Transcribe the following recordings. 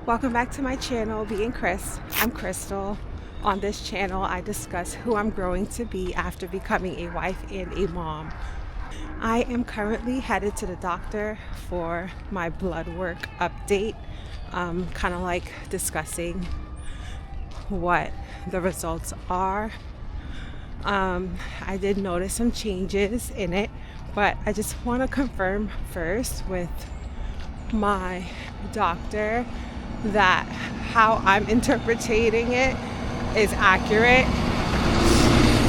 Welcome back to my channel, Being Chris. I'm Crystal. On this channel, I discuss who I'm growing to be after becoming a wife and a mom. I am currently headed to the doctor for my blood work update, kind of like discussing what the results are. I did notice some changes in it, but I just want to confirm first with my doctor that how I'm interpreting it is accurate.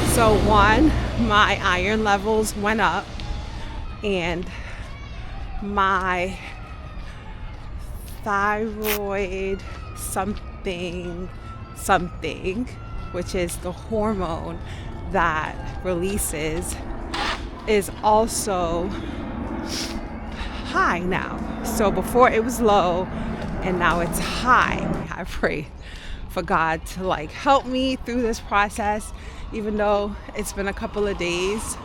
So one, my iron levels went up and my thyroid something, which is the hormone that releases, is also high now. So before it was low and now it's high. I pray for God to help me through this process, even though it's been a couple of days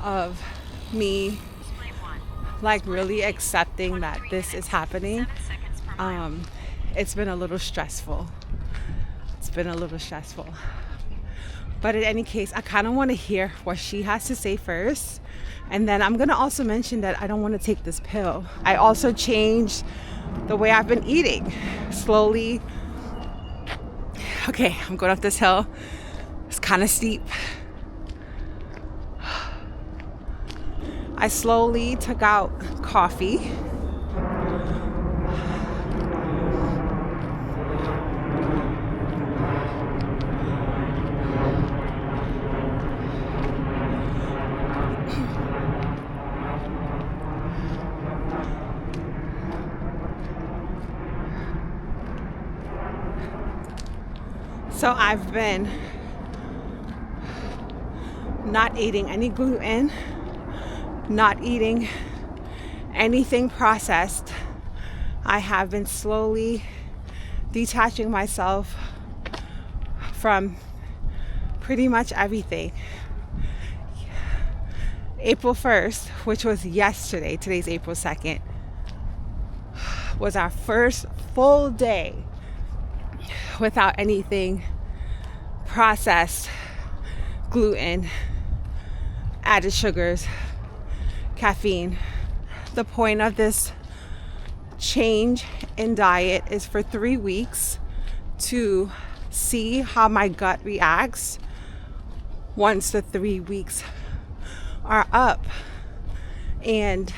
of me really accepting that this is happening. It's been a little stressful. But in any case, I kind of want to hear what she has to say first. And then I'm going to also mention that I don't want to take this pill. I also changed the way I've been eating slowly. Okay, I'm going up this hill. It's kind of steep. I slowly took out coffee. So I've been not eating any gluten, not eating anything processed. I have been slowly detaching myself from pretty much everything. April 1st, which was yesterday, today's April 2nd, was our first full day without anything processed, gluten, added sugars, caffeine. The point of this change in diet is for 3 weeks to see how my gut reacts. Once the 3 weeks are up and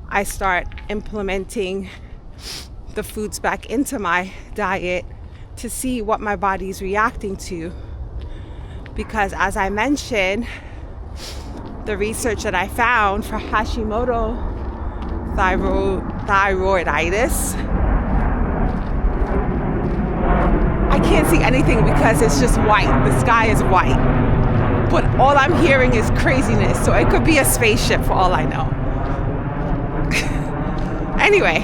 I start implementing the foods back into my diet to see what my body's reacting to. Because as I mentioned, the research that I found for Hashimoto Thyroiditis, I can't see anything because it's just white. The sky is white. But all I'm hearing is craziness. So it could be a spaceship for all I know. Anyway.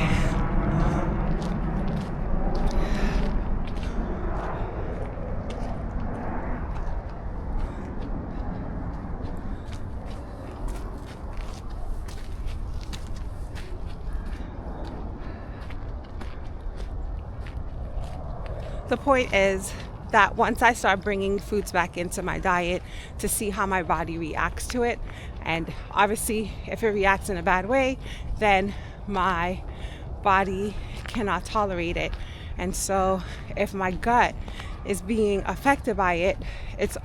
The point is that once I start bringing foods back into my diet to see how my body reacts to it, and obviously if it reacts in a bad way, then my body cannot tolerate it. And so if my gut is being affected by it, it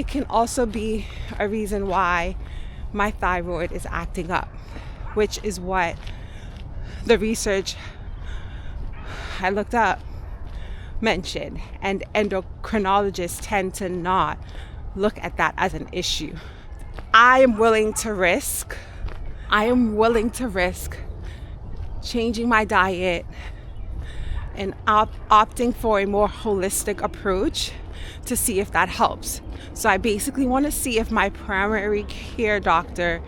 can also be a reason why my thyroid is acting up, which is what the research I looked up mentioned, and endocrinologists tend to not look at that as an issue. I am willing to risk changing my diet and opting for a more holistic approach to see if that helps. So I basically want to see if my primary care doctor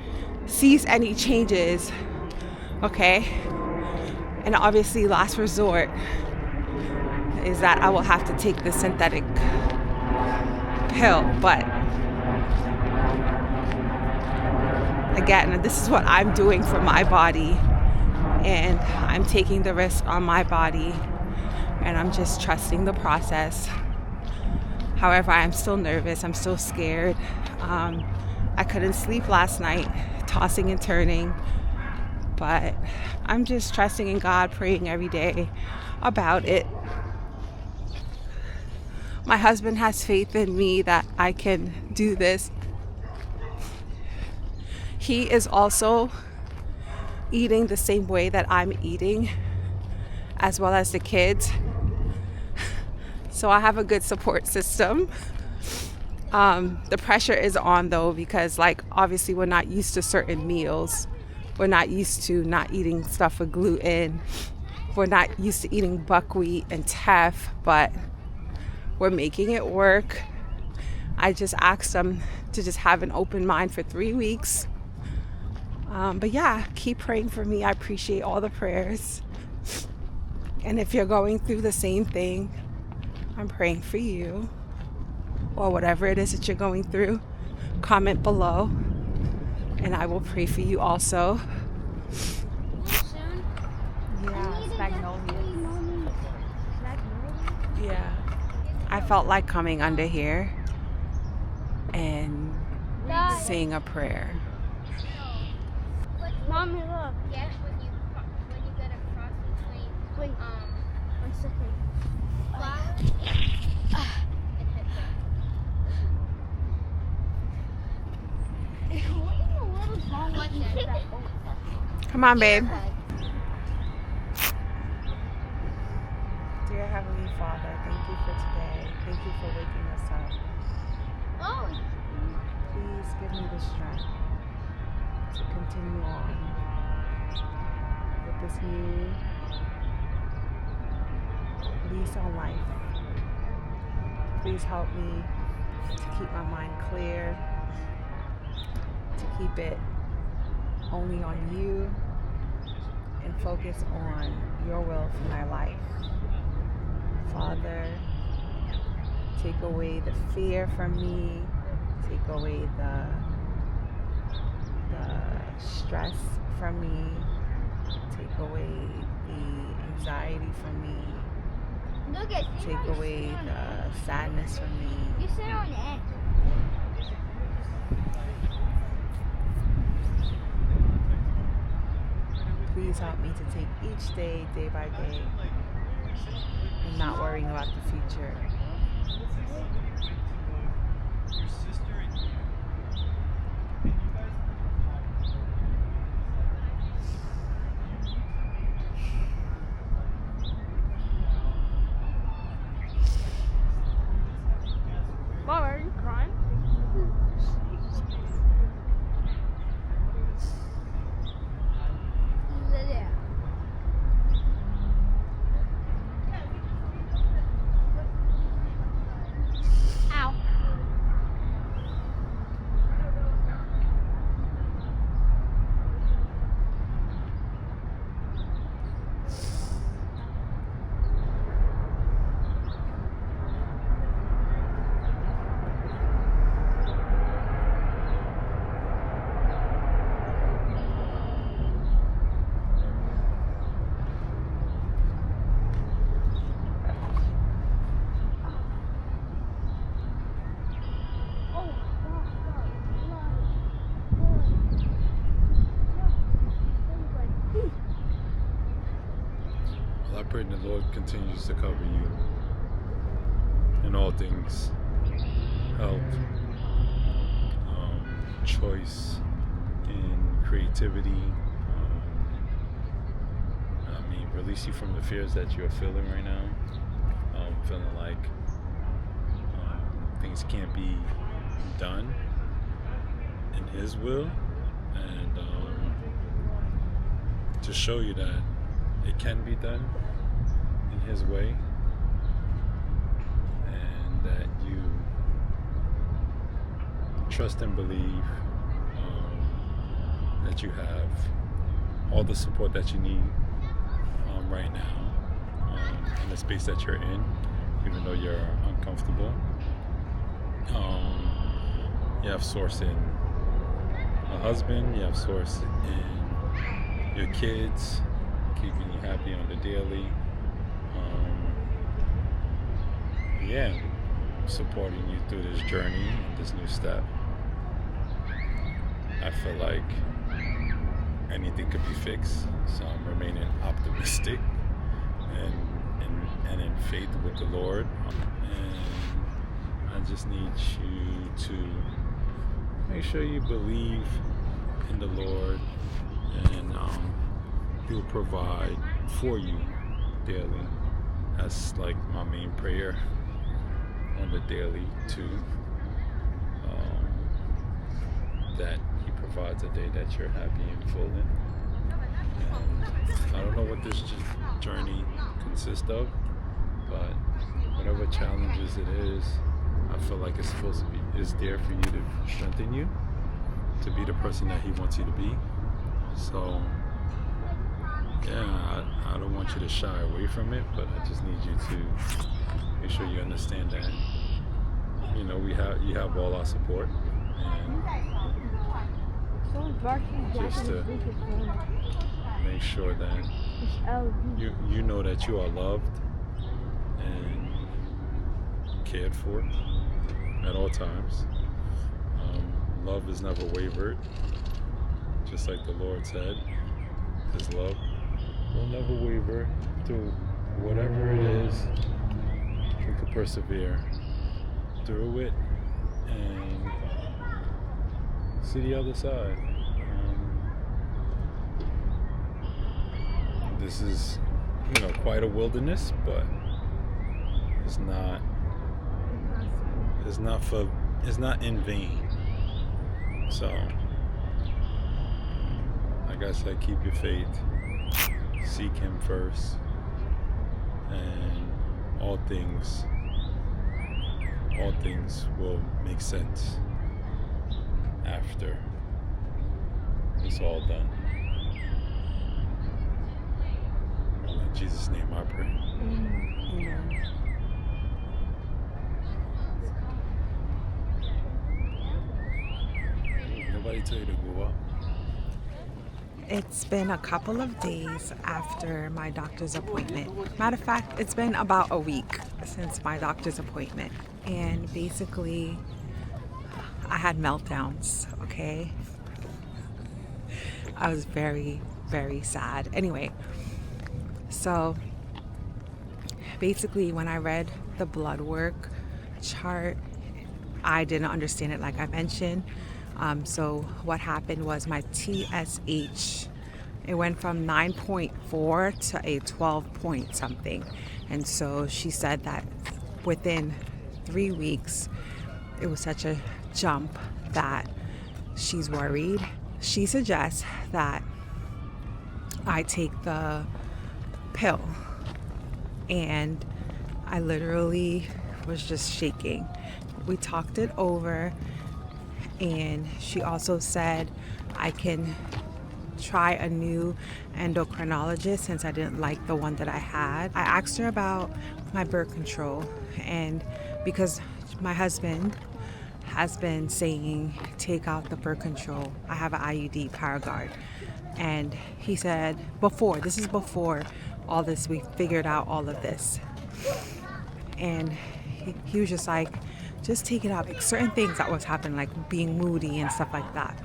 sees any changes, okay? And obviously, last resort is that I will have to take the synthetic pill. But again, this is what I'm doing for my body and I'm taking the risk on my body, and I'm just trusting the process. However, I'm still nervous. I'm still scared. I couldn't sleep last night, tossing and turning, but I'm just trusting in God, praying every day about it. My husband has faith in me that I can do this. He is also eating the same way that I'm eating, as well as the kids. So I have a good support system. The pressure is on though, because obviously we're not used to certain meals. We're not used to not eating stuff with gluten. We're not used to eating buckwheat and teff, but we're making it work. I just asked them to just have an open mind for 3 weeks. But yeah, keep praying for me. I appreciate all the prayers. And if you're going through the same thing, I'm praying for you, or whatever it is that you're going through. Comment below, and I will pray for you also. Yeah, it's magnolias. Yeah. I felt like coming under here and saying a prayer. Mommy, look. Yeah, when you get across between one second. Come on, babe. Dear Heavenly Father, thank you for today. Thank you for waking us up. Oh. Please give me the strength to continue on with this new lease on life. Please help me to keep my mind clear, to keep it only on you, and focus on your will for my life. Father, take away the fear from me, take away the stress from me, take away the anxiety from me, take away the sadness from me. You sit on it. Please help me to take each day, day by day, and not worrying about the future. Mom, are you crying? Ow. I pray the Lord continues to cover you in all things, health, choice, and creativity. Release you from the fears that you're feeling right now. Feeling like things can't be done in His will, and to show you that it can be done in His way, and that you trust and believe that you have all the support that you need right now in the space that you're in, even though you're uncomfortable. You have source in a husband, you have source in your kids, keeping you happy on the daily. Yeah, supporting you through this journey and this new step. I feel like anything could be fixed, so I'm remaining optimistic and in faith with the Lord. And I just need you to make sure you believe in the Lord, and He'll provide for you daily. That's like my main prayer on the daily too. That He provides a day that you're happy and full in. And I don't know what this journey consists of, but whatever challenges it is, I feel like it's supposed to be, it's there for you to strengthen you to be the person that He wants you to be. So yeah, I don't want you to shy away from it, but I just need you to make sure you understand that, you know, you have all our support, and just to make sure that you know that you are loved and cared for at all times. Love is never wavered, just like the Lord said. His love will never waver through whatever it is. We can persevere through it and see the other side. This is, you know, quite a wilderness, but it's not in vain. So, like I said, keep your faith, seek Him first, and all things will make sense after it's all done. In Jesus' name I pray. Amen. Nobody tell you to go up. It's been a couple of days after my doctor's appointment. Matter of fact, it's been about a week since my doctor's appointment. And basically, I had meltdowns, okay? I was very, very sad. Anyway, so basically when I read the blood work chart, I didn't understand it like I mentioned. So what happened was my TSH, it went from 9.4 to a 12 point something. And so she said that within 3 weeks, it was such a jump that she's worried. She suggests that I take the pill, and I literally was just shaking. We talked it over, and she also said I can try a new endocrinologist since I didn't like the one that I had. I asked her about my birth control, and because my husband has been saying take out the birth control, I have an IUD Paraguard, and he said before all this, we figured out all of this, and he was just like, just take it out. Like certain things that was happening, like being moody and stuff like that,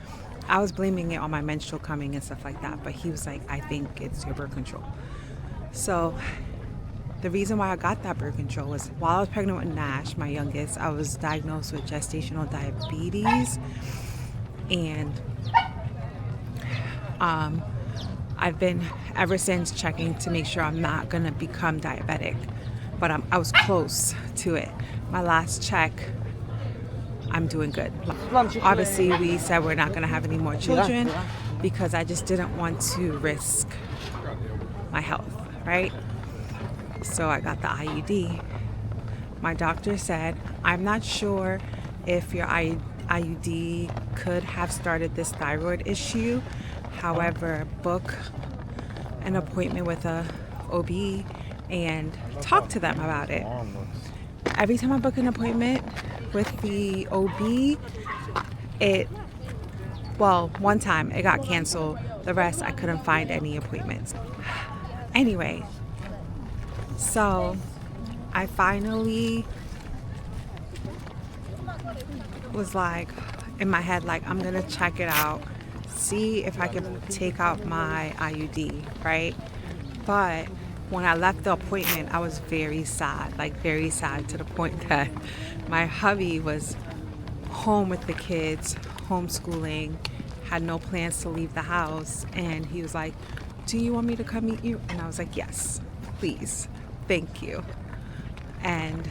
I was blaming it on my menstrual coming and stuff like that, but he was like, I think it's your birth control. So the reason why I got that birth control was while I was pregnant with Nash, my youngest, I was diagnosed with gestational diabetes, and I've been ever since checking to make sure I'm not gonna become diabetic, but I was close to it. My last check, I'm doing good. Obviously, we said we're not gonna have any more children because I just didn't want to risk my health, right? So I got the IUD. My doctor said, I'm not sure if your IUD could have started this thyroid issue. However, book an appointment with a OB and talk to them about it. Every time I book an appointment with the OB, one time it got canceled. The rest, I couldn't find any appointments. Anyway, so I finally was like, in my head, like, I'm gonna check it out, see if I can take out my IUD, right? But when I left the appointment, I was very sad, like very sad, to the point that my hubby was home with the kids, homeschooling, had no plans to leave the house, and he was like, do you want me to come meet you? And I was like, yes, please, thank you. And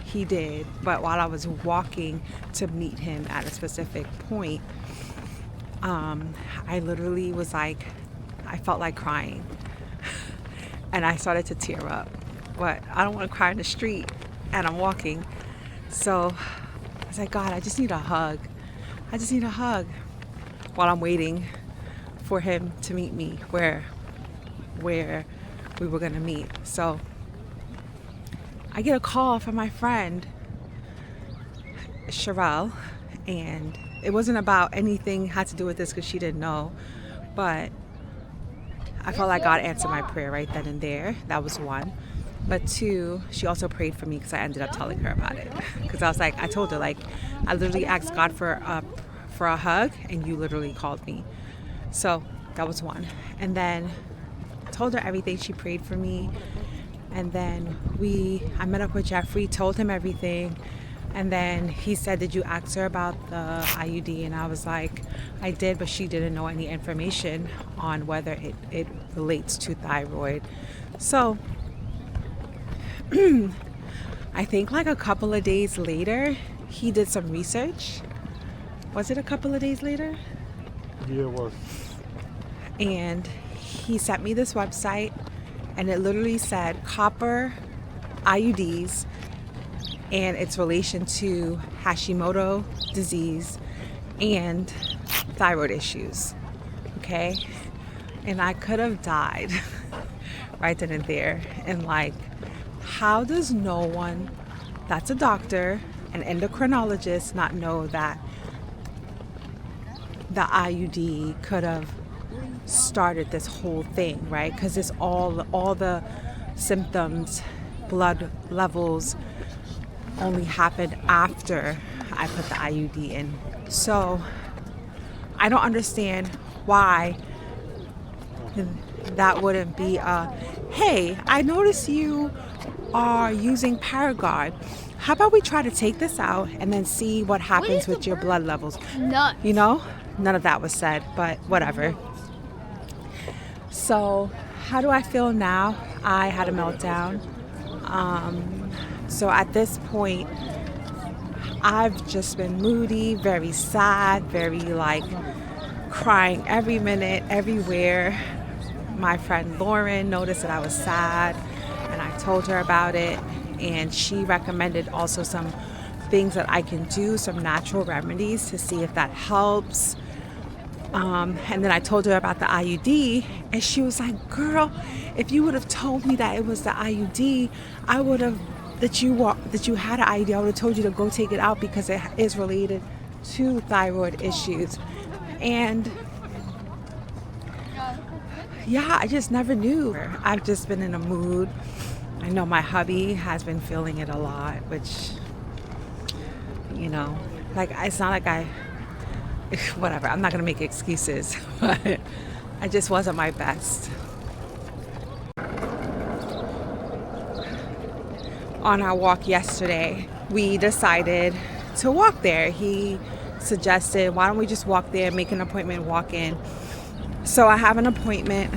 he did. But while I was walking to meet him at a specific point, I literally was like, I felt like crying. And I started to tear up. But I don't want to cry in the street, and I'm walking. So I was like, God, I just need a hug. I just need a hug while I'm waiting for him to meet me where we were gonna meet. So I get a call from my friend Sherelle, and it wasn't about anything had to do with this because she didn't know, but I felt like God answered my prayer right then and there. That was one. But two, she also prayed for me because I ended up telling her about it. Because I was like, I told her, like, I literally asked God for a hug, and you literally called me. So that was one. And then I told her everything. She prayed for me. And then I met up with Jeffrey, told him everything. And then he said, did you ask her about the IUD? And I was like, I did, but she didn't know any information on whether it relates to thyroid. So I think like a couple of days later, he did some research. Was it a couple of days later? Yeah, it was. And he sent me this website, and it literally said copper IUDs and its relation to Hashimoto disease and thyroid issues. Okay? And I could have died right then and there. And like, how does no one that's a doctor, an endocrinologist, not know that the IUD could have started this whole thing, right? Because it's all the symptoms, blood levels only happened after I put the IUD in. So I don't understand why that wouldn't be hey, I noticed you are using Paraguard. How about we try to take this out and then see what happens with your blood levels? Nuts. You know, none of that was said, but whatever. So how do I feel now? I had a meltdown. So at this point, I've just been moody, very sad, very like crying every minute, everywhere. My friend Lauren noticed that I was sad, and I told her about it, and she recommended also some things that I can do, some natural remedies to see if that helps. And then I told her about the IUD, and she was like, girl, if you would have told me that it was the IUD, I would have, that you had an IUD, I would have told you to go take it out because it is related to thyroid issues. And yeah, I just never knew. I've just been in a mood. I know my hubby has been feeling it a lot, which, you know, like, it's not like whatever, I'm not gonna make excuses, but I just wasn't my best. On our walk yesterday, we decided to walk there. He suggested, why don't we just walk there, make an appointment, walk in. So I have an appointment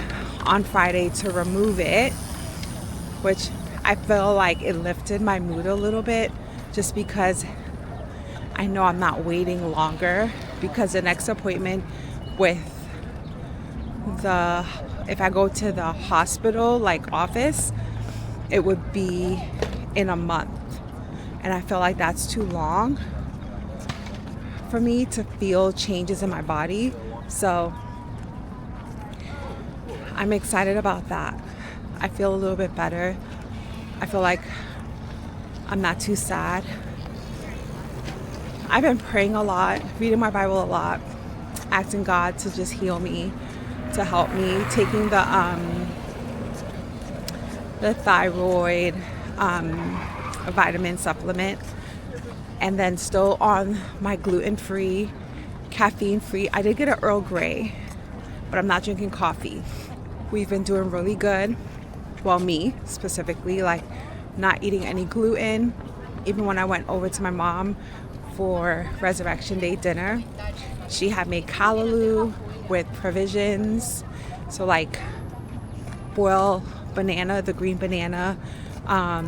on Friday to remove it, which I feel like it lifted my mood a little bit, just because I know I'm not waiting longer, because the next appointment if I go to the hospital, like office, it would be in a month. And I feel like that's too long for me to feel changes in my body. So I'm excited about that. I feel a little bit better. I feel like I'm not too sad. I've been praying a lot, reading my Bible a lot, asking God to just heal me, to help me, taking the the thyroid vitamin supplement, and then still on my gluten-free, caffeine-free. I did get an Earl Grey, but I'm not drinking coffee. We've been doing really good. Well, me specifically, like not eating any gluten. Even when I went over to my mom for Resurrection Day dinner, she had made callaloo with provisions. So like boil banana, the green banana. I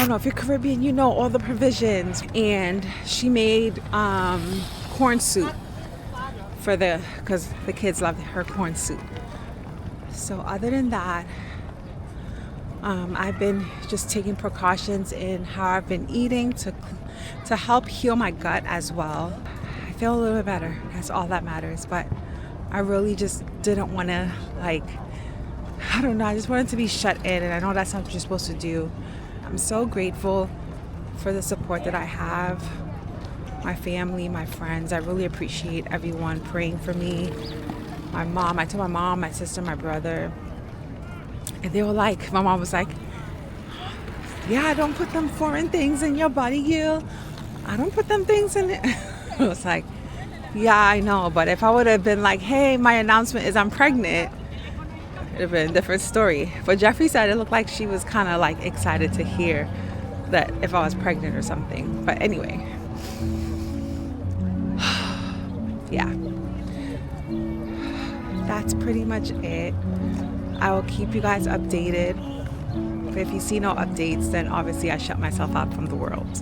don't know if you're Caribbean, you know all the provisions. And she made corn soup because the kids love her corn soup. So other than that, I've been just taking precautions in how I've been eating to help heal my gut as well. I feel a little bit better. That's all that matters. But I really just didn't want to, like, I don't know, I just wanted to be shut in, and I know that's not what you're supposed to do. I'm so grateful for the support that I have, my family, my friends. I really appreciate everyone praying for me. My mom, I told my mom, my sister, my brother, and they were like, my mom was like, yeah, don't put them foreign things in your body, Gil. I don't put them things in it. I was like, yeah, I know, but if I would have been like, hey, my announcement is I'm pregnant, it'd have been a different story. But Jeffrey said it looked like she was kind of like excited to hear that if I was pregnant or something. But anyway, yeah, that's pretty much it. I will keep you guys updated. But if you see no updates, then obviously I shut myself out from the world.